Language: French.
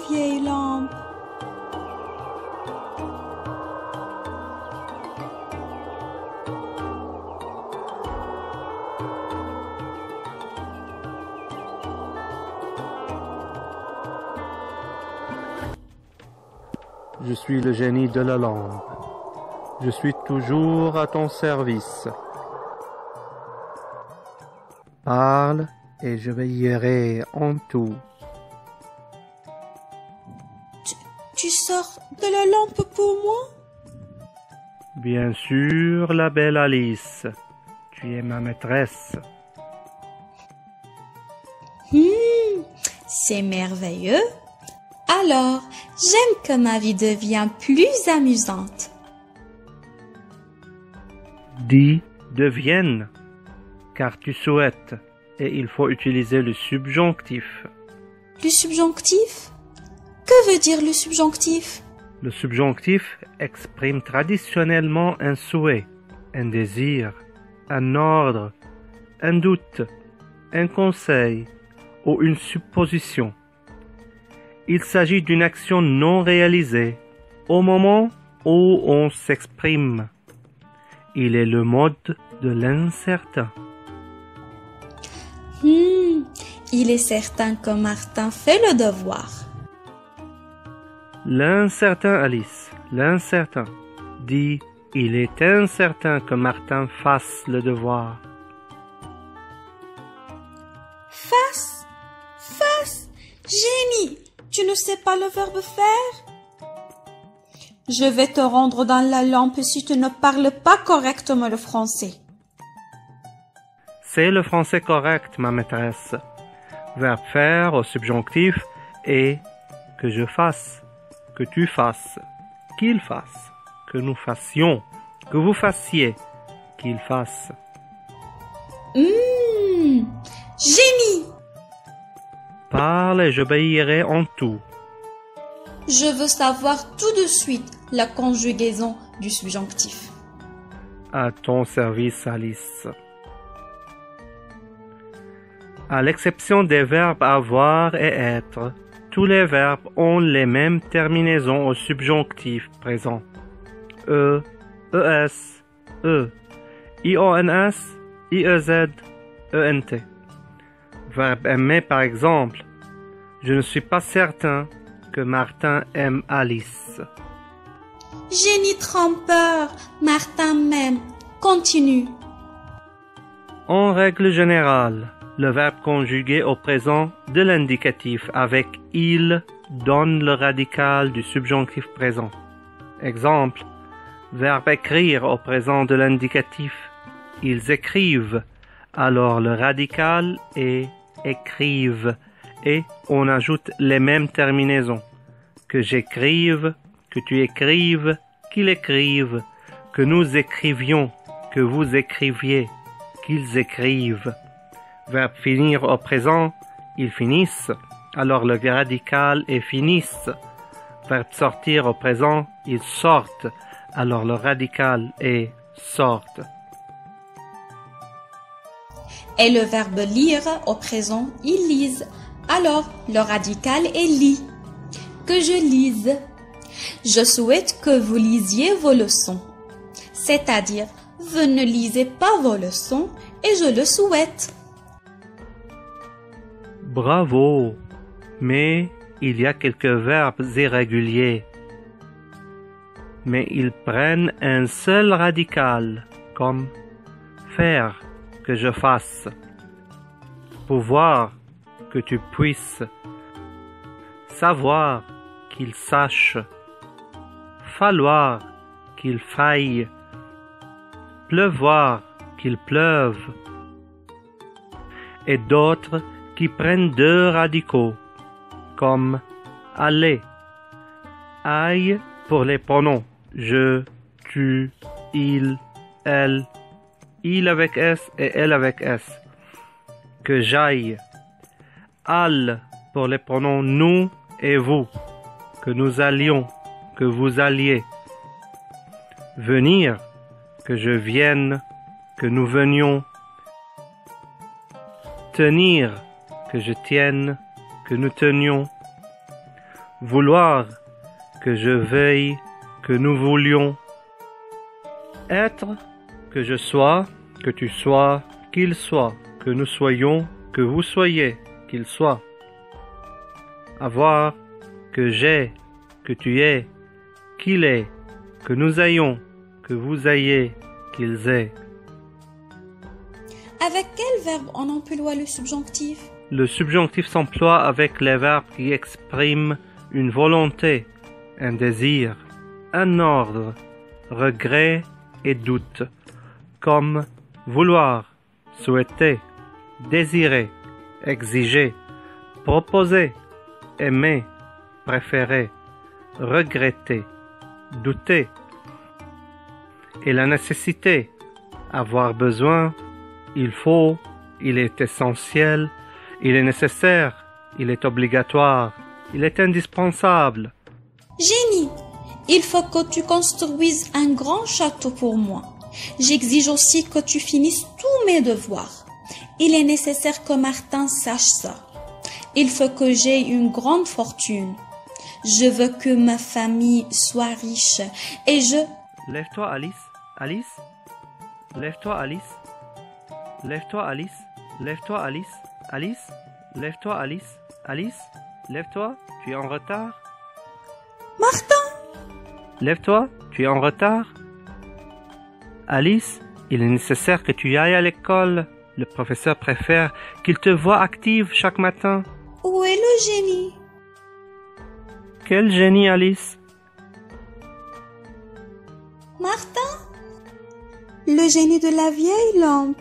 vieille lampe. Je suis le génie de la lampe. Je suis toujours à ton service. Parle et je veillerai en tout. Tu sors de la lampe pour moi? Bien sûr, la belle Alice. Tu es ma maîtresse. C'est merveilleux. Alors, j'aime que ma vie devienne plus amusante. Dis devienne, car tu souhaites, et il faut utiliser le subjonctif. Le subjonctif? Que veut dire le subjonctif? Le subjonctif exprime traditionnellement un souhait, un désir, un ordre, un doute, un conseil ou une supposition. Il s'agit d'une action non réalisée au moment où on s'exprime. Il est le mode de l'incertain. Il est certain que Martin fait le devoir. L'incertain, Alice, l'incertain. Dis, il est incertain que Martin fasse le devoir. Fasse. Génie, tu ne sais pas le verbe faire? Je vais te rendre dans la lampe si tu ne parles pas correctement le français. C'est le français correct, ma maîtresse. Verbe faire au subjonctif et que je fasse, que tu fasses, qu'il fasse, que nous fassions, que vous fassiez, qu'il fasse. Génie! Parle et j'obéirai en tout. Je veux savoir tout de suite la conjugaison du subjonctif. À ton service, Alice. À l'exception des verbes avoir et être, tous les verbes ont les mêmes terminaisons au subjonctif présent. E, es, e, ions, iez, ent. Verbe aimer par exemple. Je ne suis pas certain que Martin aime Alice. Génie trompeur, Martin m'aime. Continue. En règle générale, le verbe conjugué au présent de l'indicatif avec il donne le radical du subjonctif présent. Exemple, verbe écrire au présent de l'indicatif. Ils écrivent. Alors le radical est écrivent et on ajoute les mêmes terminaisons. Que j'écrive, que tu écrives, qu'il écrive, que nous écrivions, que vous écriviez, qu'ils écrivent. Verbe finir au présent, ils finissent, alors le radical est finissent. Verbe sortir au présent, ils sortent, alors le radical est sortent. Et le verbe lire au présent, ils lisent, alors le radical est lit. Que je lise. Je souhaite que vous lisiez vos leçons. C'est-à-dire, vous ne lisez pas vos leçons et je le souhaite. Bravo, mais il y a quelques verbes irréguliers. Mais ils prennent un seul radical, comme faire, que je fasse, pouvoir, que tu puisses, savoir, qu'il sache, falloir, qu'il faille, pleuvoir, qu'il pleuve, et d'autres qui prennent deux radicaux, comme aller, aille pour les pronoms je, tu, il, elle, il avec S et elle avec S. Que j'aille. Al pour les pronoms nous et vous. Que nous allions, que vous alliez. Venir, que je vienne, que nous venions. Tenir, que je tienne, que nous tenions. Vouloir, que je veuille, que nous voulions. Être, que je sois, que tu sois, qu'il soit, que nous soyons, que vous soyez, qu'il soit. Avoir, que j'ai, que tu aies, qu'il est, que nous ayons, que vous ayez, qu'ils aient. Avec quel verbe on emploie le subjonctif? Le subjonctif s'emploie avec les verbes qui expriment une volonté, un désir, un ordre, regret et doute, comme vouloir, souhaiter, désirer, exiger, proposer, aimer, préférer, regretter, douter. Et la nécessité, avoir besoin, il faut, il est essentiel, il est nécessaire, il est obligatoire, il est indispensable. Jenny, il faut que tu construises un grand château pour moi. J'exige aussi que tu finisses tous mes devoirs. Il est nécessaire que Martin sache ça. Il faut que j'aie une grande fortune. Je veux que ma famille soit riche et je... Lève-toi, Alice. Alice. Lève-toi, Alice. Lève-toi, Alice. Lève-toi, Alice. Alice. Lève-toi, Alice. Alice. Lève-toi, tu es en retard. Martin! Lève-toi, tu es en retard. Alice, il est nécessaire que tu ailles à l'école. Le professeur préfère qu'il te voie active chaque matin. Où est le génie? Quel génie, Alice? Martin? Le génie de la vieille lampe.